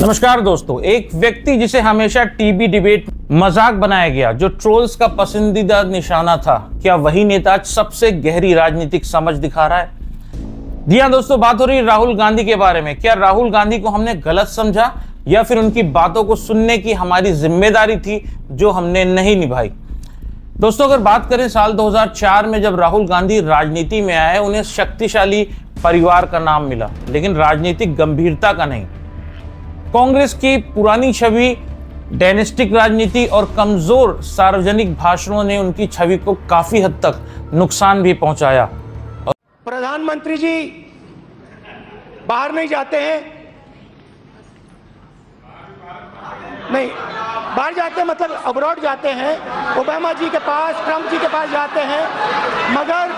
नमस्कार दोस्तों, एक व्यक्ति जिसे हमेशा टीवी डिबेट मजाक बनाया गया, जो ट्रोल्स का पसंदीदा निशाना था, क्या वही नेता आज सबसे गहरी राजनीतिक समझ दिखा रहा है? जी हाँ दोस्तों, बात हो रही है राहुल गांधी के बारे में। क्या राहुल गांधी को हमने गलत समझा या फिर उनकी बातों को सुनने की हमारी जिम्मेदारी थी जो हमने नहीं निभाई? दोस्तों, अगर बात करें साल 2004 में जब राहुल गांधी राजनीति में आए, उन्हें शक्तिशाली परिवार का नाम मिला, लेकिन राजनीतिक गंभीरता का नहीं। कांग्रेस की पुरानी छवि, डायनेस्टिक राजनीति और कमजोर सार्वजनिक भाषणों ने उनकी छवि को काफी हद तक नुकसान भी पहुंचाया। प्रधानमंत्री जी बाहर नहीं जाते हैं, नहीं बाहर जाते हैं मतलब अब्रॉड जाते हैं, ओबामा जी के पास, ट्रंप जी के पास जाते हैं, मगर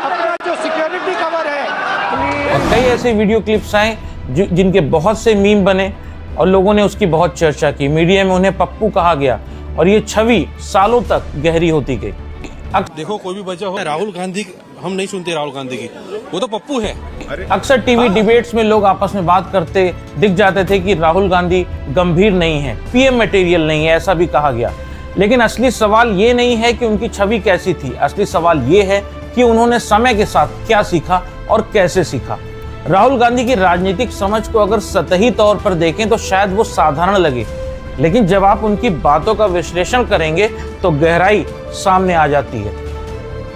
अपना जो सिक्योरिटी कवर है। और कई ऐसे वीडियो क्लिप्स आए जिनके बहुत से मीम बने और लोगों ने उसकी बहुत चर्चा की। मीडिया में उन्हें पप्पू कहा गया और ये छवि सालों तक गहरी होती गई। देखो, कोई भी वजह हो, राहुल गांधी हम नहीं सुनते, राहुल गांधी की वो तो पप्पू है। अक्सर टीवी डिबेट्स में लोग आपस में बात करते दिख जाते थे कि राहुल गांधी गंभीर नहीं है, पीएम मटेरियल नहीं है, ऐसा भी कहा गया। लेकिन असली सवाल ये नहीं है कि उनकी छवि कैसी थी, असली सवाल ये है कि उन्होंने समय के साथ क्या सीखा और कैसे सीखा। राहुल गांधी की राजनीतिक समझ को अगर सतही तौर पर देखें तो शायद वो साधारण लगे, लेकिन जब आप उनकी बातों का विश्लेषण करेंगे तो गहराई सामने आ जाती है।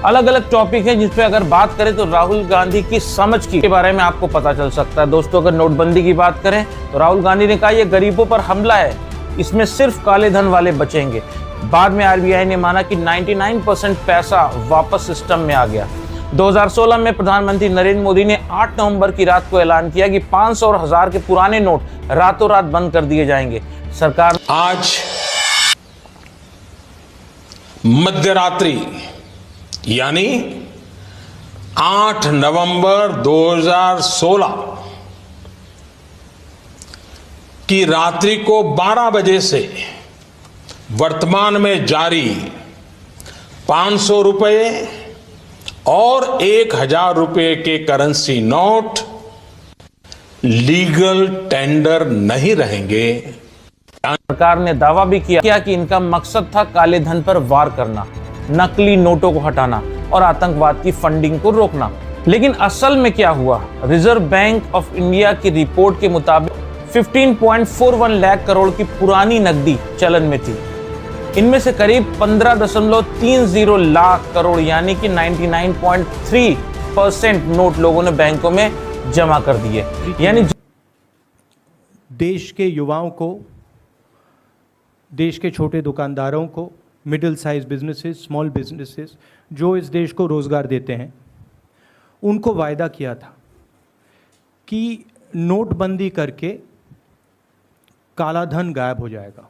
अलग अलग टॉपिक है जिस पे अगर बात करें तो राहुल गांधी की समझ के बारे में आपको पता चल सकता है। दोस्तों, अगर नोटबंदी की बात करें तो राहुल गांधी ने कहा यह गरीबों पर हमला है, इसमें सिर्फ काले धन वाले बचेंगे। बाद में आरबीआई ने माना कि 99% पैसा वापस सिस्टम में आ गया। 2016 में प्रधानमंत्री नरेंद्र मोदी ने 8 नवंबर की रात को ऐलान किया कि 500 और 1000 के पुराने नोट रातों रात बंद कर दिए जाएंगे। सरकार आज मध्यरात्रि यानी 8 नवंबर 2016 की रात्रि को 12 बजे से वर्तमान में जारी 500 रुपए और 1000 रुपए के करेंसी नोट लीगल टेंडर नहीं रहेंगे। सरकार ने दावा भी किया कि इनका मकसद था काले धन पर वार करना, नकली नोटों को हटाना और आतंकवाद की फंडिंग को रोकना। लेकिन असल में क्या हुआ? रिजर्व बैंक ऑफ इंडिया की रिपोर्ट के मुताबिक 15.41 लाख करोड़ की पुरानी नकदी चलन में थी। इनमें से करीब 15.30 लाख करोड़ यानी कि 99.3% नोट लोगों ने बैंकों में जमा कर दिए। यानी देश के युवाओं को, देश के छोटे दुकानदारों को, middle size businesses, small businesses जो इस देश को रोज़गार देते हैं, उनको वायदा किया था कि नोटबंदी करके काला धन गायब हो जाएगा,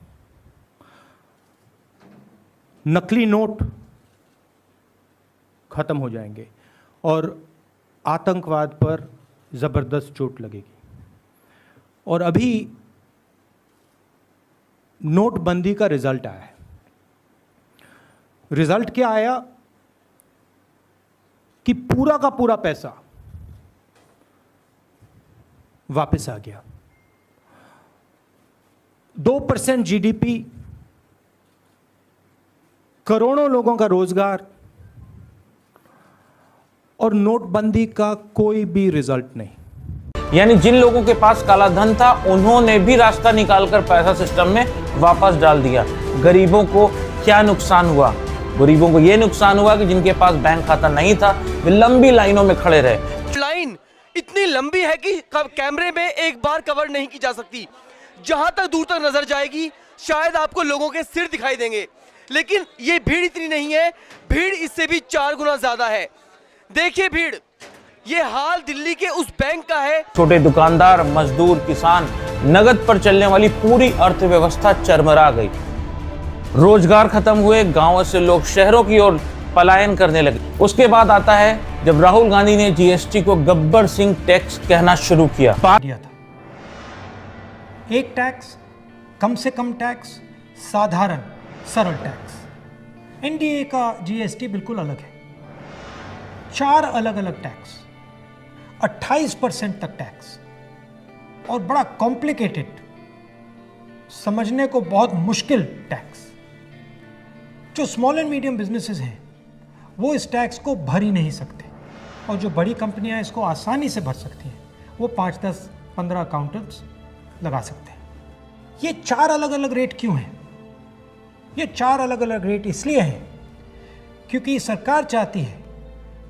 नकली नोट खत्म हो जाएंगे और आतंकवाद पर ज़बरदस्त चोट लगेगी। और अभी नोटबंदी का रिजल्ट आया है। रिजल्ट क्या आया कि पूरा का पूरा पैसा वापस आ गया। 2% जीडीपी, करोड़ों लोगों का रोजगार और नोटबंदी का कोई भी रिजल्ट नहीं। यानी जिन लोगों के पास काला धन था उन्होंने भी रास्ता निकालकर पैसा सिस्टम में वापस डाल दिया। गरीबों को क्या नुकसान हुआ? गरीबों को यह नुकसान हुआ कि जिनके पास बैंक खाता नहीं था वे लंबी लाइनों में खड़े रहे। लाइन इतनी लंबी है कि कैमरे में एक बार कवर नहीं की जा सकती। जहां तक दूर तक नजर जाएगी शायद आपको लोगों के सिर दिखाई देंगे, लेकिन ये भीड़ इतनी नहीं है, भीड़ इससे भी 4 गुना ज्यादा है। देखिए भीड़, ये हाल दिल्ली के उस बैंक का है। छोटे दुकानदार, मजदूर, किसान, नगद पर चलने वाली पूरी अर्थव्यवस्था चरमरा गई। रोजगार खत्म हुए, गांवों से लोग शहरों की ओर पलायन करने लगे। उसके बाद आता है जब राहुल गांधी ने जीएसटी को गब्बर सिंह टैक्स कहना शुरू किया। एक टैक्स, कम से कम टैक्स, साधारण सरल टैक्स। एनडीए का जीएसटी बिल्कुल अलग है। 4 अलग अलग टैक्स। 28% तक टैक्स, और बड़ा कॉम्प्लिकेटेड, समझने को बहुत मुश्किल टैक्स। जो स्मॉल एंड मीडियम बिजनेसेस हैं वो इस टैक्स को भर ही नहीं सकते, और जो बड़ी कंपनियां इसको आसानी से भर सकती हैं वो 5, 10, 15 अकाउंटेंट्स लगा सकते हैं। ये 4 अलग अलग रेट क्यों हैं? ये 4 अलग अलग रेट इसलिए हैं क्योंकि सरकार चाहती है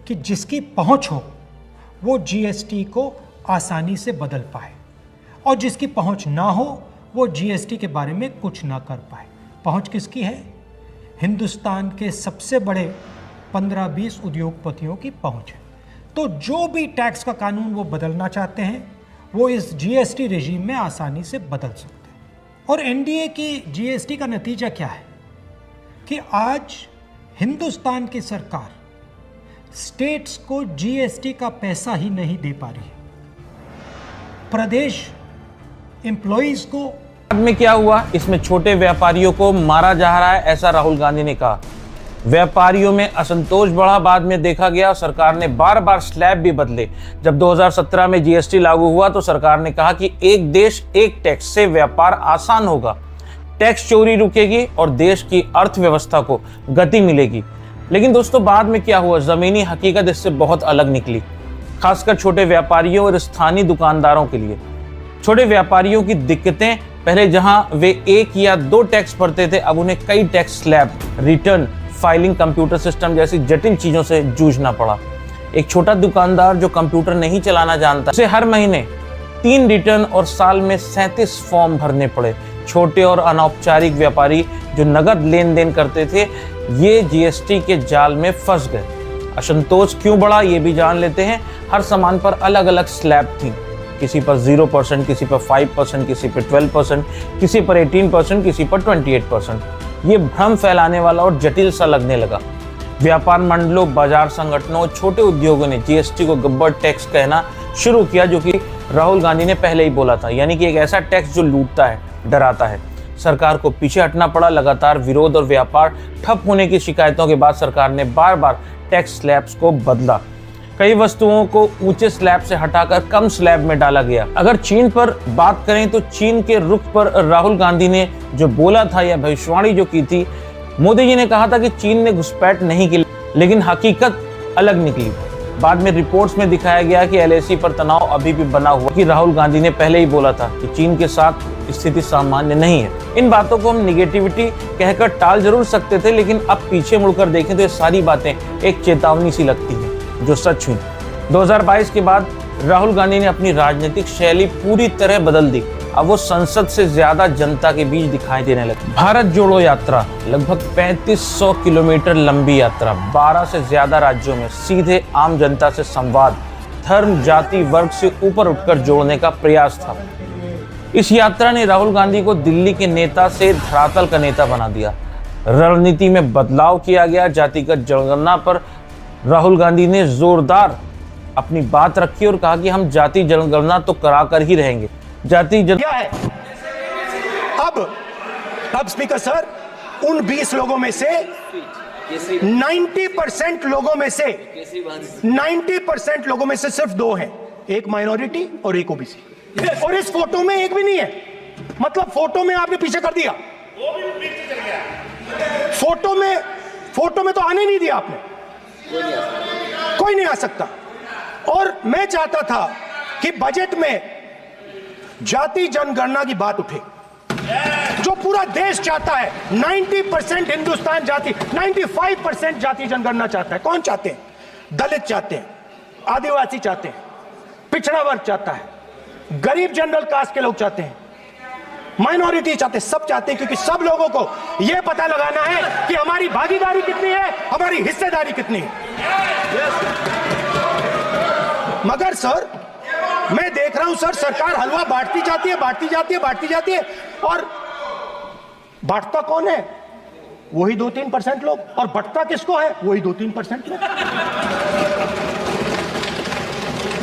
कि जिसकी पहुंच हो वो जीएसटी को आसानी से बदल पाए, और जिसकी पहुंच ना हो वो जीएसटी के बारे में कुछ ना कर पाए। पहुंच किसकी है? हिंदुस्तान के सबसे बड़े 15-20 उद्योगपतियों की पहुंच है। तो जो भी टैक्स का कानून वो बदलना चाहते हैं वो इस जीएसटी रेजीम में आसानी से बदल सकते हैं। और एनडीए की जीएसटी का नतीजा क्या है कि आज हिंदुस्तान की सरकार स्टेट्स को जीएसटी का पैसा ही नहीं दे पा रही है। प्रदेश एम्प्लॉइज को बाद में क्या हुआ, इसमें छोटे व्यापारियों को मारा जा रहा है, ऐसा राहुल गांधी ने कहा। व्यापारियों में असंतोष बढ़ा, बाद में देखा गया सरकार ने बार बार स्लैब भी बदले। जब 2017 में जीएसटी लागू हुआ तो सरकार ने कहा कि एक देश एक टैक्स से व्यापार आसान होगा, टैक्स चोरी रुकेगी और देश की अर्थव्यवस्था को गति मिलेगी। लेकिन दोस्तों बाद में क्या हुआ, जमीनी हकीकत इससे बहुत अलग निकली, खासकर छोटे व्यापारियों और स्थानीय दुकानदारों के लिए। छोटे व्यापारियों की दिक्कतें, पहले जहां वे 1 या 2 टैक्स भरते थे, अब उन्हें कई tax slab, return filing, computer system जैसी जटिल चीजों से जूझना पड़ा। एक छोटा दुकानदार जो कंप्यूटर नहीं चलाना जानता, उसे हर महीने 3 रिटर्न और साल में 37 फॉर्म भरने पड़े। छोटे और अनौपचारिक व्यापारी जो नगद लेन देन करते थे, ये जीएसटी के जाल में फंस गए। असंतोष क्यों बढ़ा ये भी जान लेते हैं। हर सामान पर अलग अलग स्लैब थी, किसी पर 0%, किसी पर 5%, किसी पर 12%, किसी पर 18%, किसी पर 28%। ये भ्रम फैलाने वाला और जटिल सा लगने लगा। व्यापार मंडलों, बाजार संगठनों, छोटे उद्योगों ने जीएसटी को गब्बर टैक्स कहना शुरू किया, जो कि राहुल गांधी ने पहले ही बोला था, यानी कि एक ऐसा टैक्स जो लूटता है, डराता है। सरकार को पीछे हटना पड़ा। लगातार विरोध और व्यापार ठप होने की शिकायतों के बाद सरकार ने बार बार टैक्स स्लैब्स को बदला। कई वस्तुओं को ऊंचे स्लैब से हटाकर कम स्लैब में डाला गया। अगर चीन पर बात करें तो चीन के रुख पर राहुल गांधी ने जो बोला था या भविष्यवाणी जो की थी, मोदी जी ने कहा था कि चीन ने घुसपैठ नहीं की, लेकिन हकीकत अलग निकली। बाद में रिपोर्ट्स में दिखाया गया कि एलएसी पर तनाव अभी भी बना हुआ, कि राहुल गांधी ने पहले ही बोला था कि चीन के साथ स्थिति सामान्य नहीं है। इन बातों को हम निगेटिविटी कहकर टाल जरूर सकते थे, लेकिन अब पीछे मुड़कर देखें तो ये सारी बातें एक चेतावनी सी लगती है जो सच हुई। 2022 के बाद राहुल गांधी ने अपनी राजनीतिक शैली पूरी तरह बदल दी। अब वो संसद से ज्यादा जनता के बीच दिखाई देने लगे। भारत जोड़ो यात्रा, लगभग 3500 किलोमीटर लंबी यात्रा, 12 से ज्यादा राज्यों में सीधे आम जनता से संवाद, धर्म, जाति, वर्ग से ऊपर उठकर जोड़ने का प्रयास था। इस यात्रा ने राहुल गांधी को दिल्ली के नेता से धरातल का नेता बना दिया। रणनीति में बदलाव किया गया। जातिगत जनगणना पर राहुल गांधी ने जोरदार अपनी बात रखी और कहा कि हम जाति जनगणना तो कराकर ही रहेंगे। जाति जन क्या है? अब स्पीकर सर, उन 20 लोगों में से 90% लोगों में से 90% लोगों में से सिर्फ 2 हैं, एक माइनॉरिटी और एक ओबीसी। और इस फोटो में एक भी नहीं है। मतलब फोटो में आपने पीछे कर दिया, फोटो में तो आने नहीं दिया आपने, कोई नहीं आ सकता। और मैं चाहता था कि बजट में जाति जनगणना की बात उठे, जो पूरा देश चाहता है। 90% हिंदुस्तान जाति, 95% जाति जनगणना चाहता है। कौन चाहते हैं? दलित चाहते हैं, आदिवासी चाहते हैं, पिछड़ा वर्ग चाहता है, गरीब जनरल कास्ट के लोग चाहते हैं, माइनॉरिटी चाहते हैं, सब चाहते हैं, क्योंकि सब लोगों को यह पता लगाना है कि हमारी भागीदारी कितनी है, हमारी हिस्सेदारी कितनी है। मगर सर, मैं देख रहा हूं सर, सरकार हलवा बांटती जाती है, और बांटता कौन है? वही 2-3% लोग, और बंटता किसको है? वही 2-3% लोग।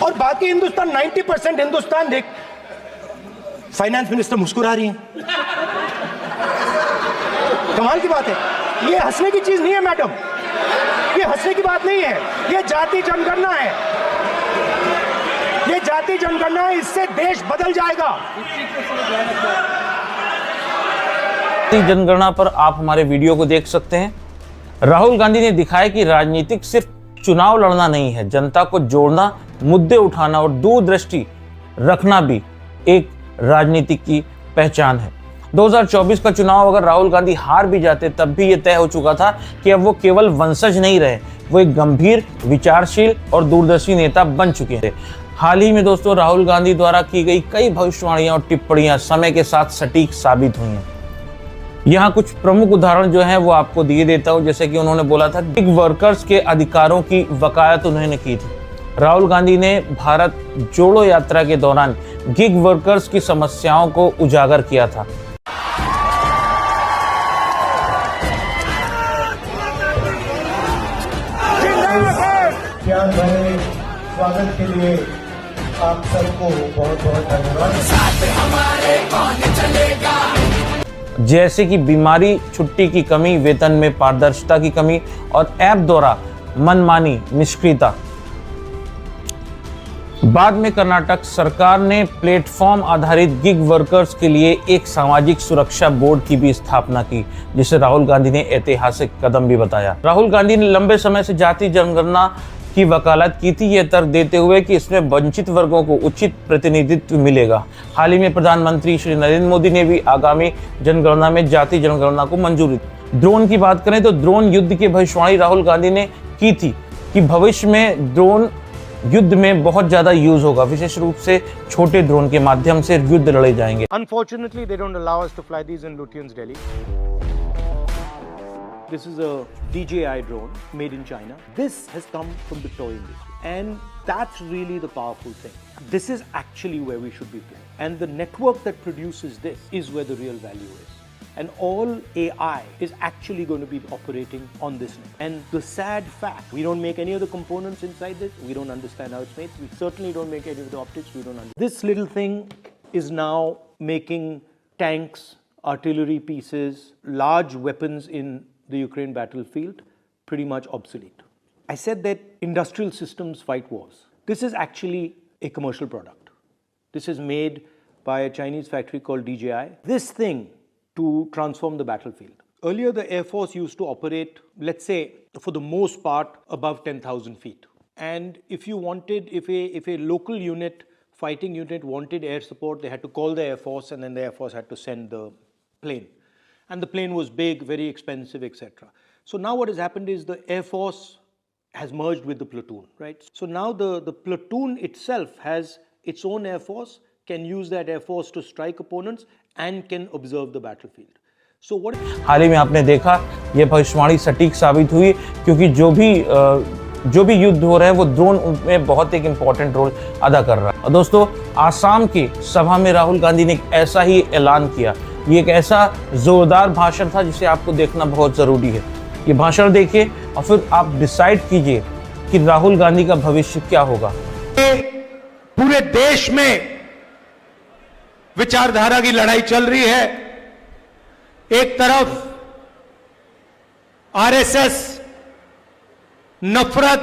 और बाकी हिंदुस्तान, 90% हिंदुस्तान देख। फाइनेंस मिनिस्टर मुस्कुरा रही हैं। कमाल की बात है। ये हंसने की चीज नहीं है मैडम, ये हंसने की बात नहीं है, ये जाति जनगणना है। जाति जनगणना है, इससे देश बदल जाएगा। जनगणना पर आप हमारे वीडियो को देख सकते हैं। राहुल गांधी ने दिखाया कि राजनीतिक सिर्फ चुनाव लड़ना नहीं है, जनता को जोड़ना, मुद्दे उठाना और दूरदृष्टि रखना भी एक राजनीति की पहचान है। 2024 का चुनाव अगर राहुल गांधी हार भी जाते तब भी यह तय हो चुका था कि अब वो केवल वंशज नहीं रहे, वो एक गंभीर, विचारशील और दूरदर्शी नेता बन चुके थे। हाल ही में दोस्तों राहुल गांधी द्वारा की गई कई भविष्यवाणियां और टिप्पणियां समय के साथ सटीक साबित हुई हैं। यहाँ कुछ प्रमुख उदाहरण जो हैं वो आपको दिए देता हूँ। जैसे कि उन्होंने बोला था गिग वर्कर्स के अधिकारों की वकालत उन्होंने की थी। राहुल गांधी ने भारत जोड़ो यात्रा के दौरान गिग वर्कर्स की समस्याओं को उजागर किया था। प्यार भरे स्वागत के लिए आप सबको बहुत बहुत धन्यवाद। जैसे कि बीमारी, छुट्टी की कमी, वेतन में पारदर्शिता की कमी और ऐप द्वारा मनमानी, निष्क्रियता। बाद में कर्नाटक सरकार ने प्लेटफॉर्म आधारित गिग वर्कर्स के लिए एक सामाजिक सुरक्षा बोर्ड की भी स्थापना की, जिसे राहुल गांधी ने ऐतिहासिक कदम भी बताया। राहुल गांधी ने लंबे समय से जाति जनगणना की वकालत की थी, यह तर्क देते हुए कि इसमें वंचित वर्गों को उचित प्रतिनिधित्व मिलेगा। हाल ही में प्रधानमंत्री श्री नरेंद्र मोदी ने भी आगामी जनगणना में जाति जनगणना को मंजूरी दी। ड्रोन की बात करें तो ड्रोन युद्ध की भविष्यवाणी राहुल गांधी ने की थी कि भविष्य में ड्रोन युद्ध में बहुत ज्यादा यूज होगा, विशेष रूप से छोटे ड्रोन के माध्यम से युद्ध लड़े जाएंगे। Unfortunately, they don't allow us to fly these in Lutyens, Delhi. This is a DJI drone made in China. This has come from the toy industry, and that's really the powerful thing. This is actually where we should be playing, and the network that produces this is where the real value is. And all AI is actually going to be operating on this net. And the sad fact, we don't make any of the components inside this. We don't understand how it's made. We certainly don't make any of the optics. We don't understand. This little thing is now making tanks, artillery pieces, large weapons in the Ukraine battlefield pretty much obsolete. I said that industrial systems fight wars. This is actually a commercial product. This is made by a Chinese factory called DJI. This thing to transform the battlefield. Earlier, the Air Force used to operate, let's say, for the most part, above 10,000 feet. And if you wanted, if a local unit, fighting unit wanted air support, they had to call the Air Force, and then the Air Force had to send the plane. And the plane was big, very expensive, etc. So now what has happened is the Air Force has merged with the platoon, right? So now the platoon itself has its own Air Force, can use that Air Force to strike opponents and can observe the battlefield. So what? हाल ही में आपने देखा यह भविष्यवाणी सटीक साबित हुई, क्योंकि जो भी युद्ध हो रहा है वो ड्रोन में बहुत एक इम्पॉर्टेंट रोल अदा कर रहा है। और दोस्तों, आसाम की सभा में राहुल गांधी ने एक ऐसा ही ऐलान किया। ये एक ऐसा जोरदार भाषण था जिसे आपको देखना बहुत जरूरी है। ये भाषण देखिए और फिर आप डिसाइड कीजिए कि राहुल गांधी का भविष्य क्या होगा। पूरे देश में विचारधारा की लड़ाई चल रही है। एक तरफ आरएसएस नफरत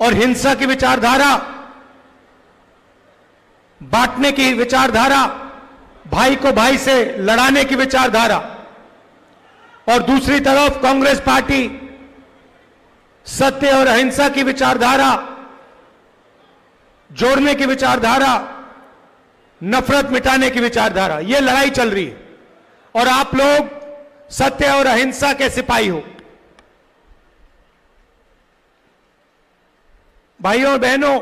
और हिंसा की विचारधारा, बांटने की विचारधारा, भाई को भाई से लड़ाने की विचारधारा, और दूसरी तरफ कांग्रेस पार्टी सत्य और अहिंसा की विचारधारा, जोड़ने की विचारधारा, नफरत मिटाने की विचारधारा। यह लड़ाई चल रही है और आप लोग सत्य और अहिंसा के सिपाही हो। भाइयों और बहनों,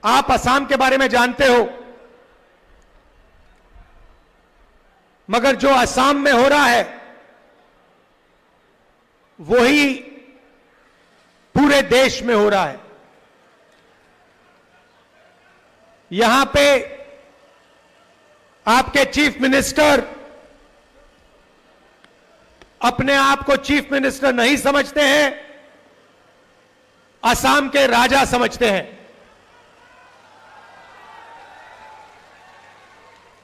आप असम के बारे में जानते हो, मगर जो असम में हो रहा है वही पूरे देश में हो रहा है। यहां पे आपके चीफ मिनिस्टर अपने आप को चीफ मिनिस्टर नहीं समझते हैं, असम के राजा समझते हैं।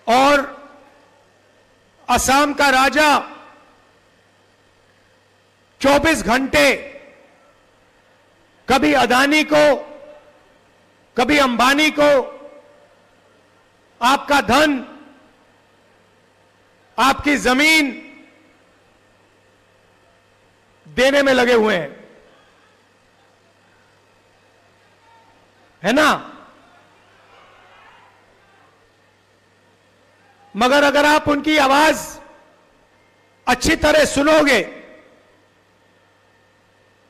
और असम का राजा 24 घंटे कभी अदानी को कभी अंबानी को आपका धन, आपकी जमीन देने में लगे हुए हैं, है ना। मगर अगर आप उनकी आवाज अच्छी तरह सुनोगे,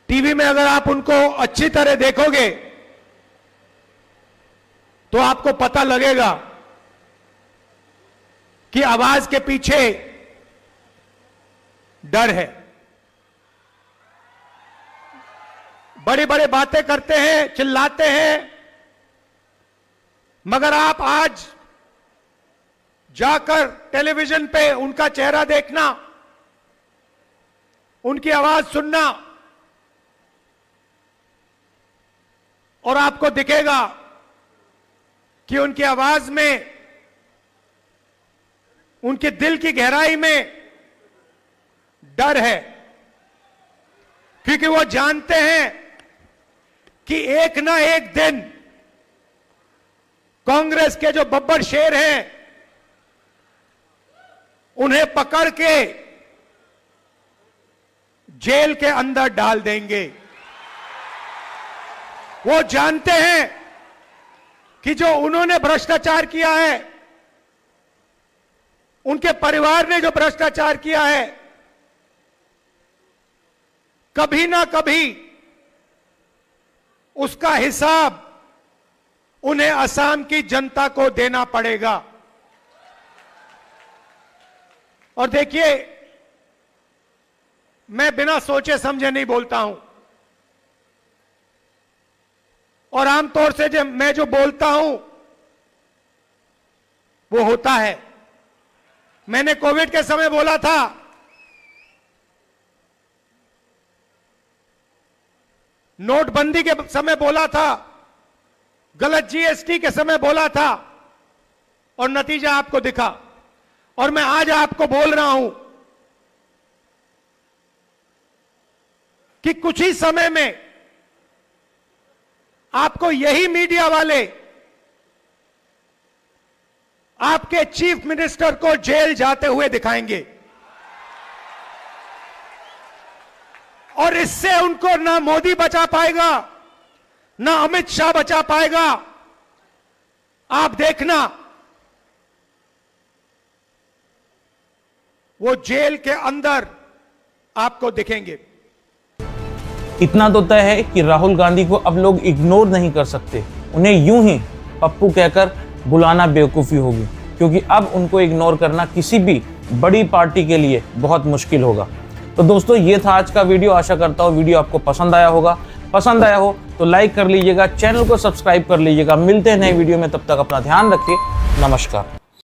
टीवी में अगर आप उनको अच्छी तरह देखोगे, तो आपको पता लगेगा कि आवाज के पीछे डर है। बड़ी बड़ी बातें करते हैं, चिल्लाते हैं, मगर आप आज जाकर टेलीविजन पे उनका चेहरा देखना, उनकी आवाज सुनना, और आपको दिखेगा कि उनकी आवाज में, उनके दिल की गहराई में डर है, क्योंकि वो जानते हैं कि एक ना एक दिन कांग्रेस के जो बब्बर शेर हैं उन्हें पकड़ के जेल के अंदर डाल देंगे। वो जानते हैं कि जो उन्होंने भ्रष्टाचार किया है, उनके परिवार ने जो भ्रष्टाचार किया है, कभी ना कभी उसका हिसाब उन्हें असम की जनता को देना पड़ेगा। और देखिए, मैं बिना सोचे समझे नहीं बोलता हूं, और आमतौर से जब मैं जो बोलता हूं वो होता है। मैंने कोविड के समय बोला था, नोटबंदी के समय बोला था, गलत जीएसटी के समय बोला था, और नतीजा आपको दिखा। और मैं आज आपको बोल रहा हूं कि कुछ ही समय में आपको यही मीडिया वाले आपके चीफ मिनिस्टर को जेल जाते हुए दिखाएंगे, और इससे उनको ना मोदी बचा पाएगा, ना अमित शाह बचा पाएगा। आप देखना, वो जेल के अंदर आपको दिखेंगे। इतना तो तय है कि राहुल गांधी को अब लोग इग्नोर नहीं कर सकते। उन्हें यूं ही पप्पू कहकर बुलाना बेवकूफ़ी होगी, क्योंकि अब उनको इग्नोर करना किसी भी बड़ी पार्टी के लिए बहुत मुश्किल होगा। तो दोस्तों, ये था आज का वीडियो। आशा करता हूँ वीडियो आपको पसंद आया होगा। पसंद आया हो तो लाइक कर लीजिएगा, चैनल को सब्सक्राइब कर लीजिएगा। मिलते हैं नए वीडियो में, तब तक अपना ध्यान रखिए। नमस्कार।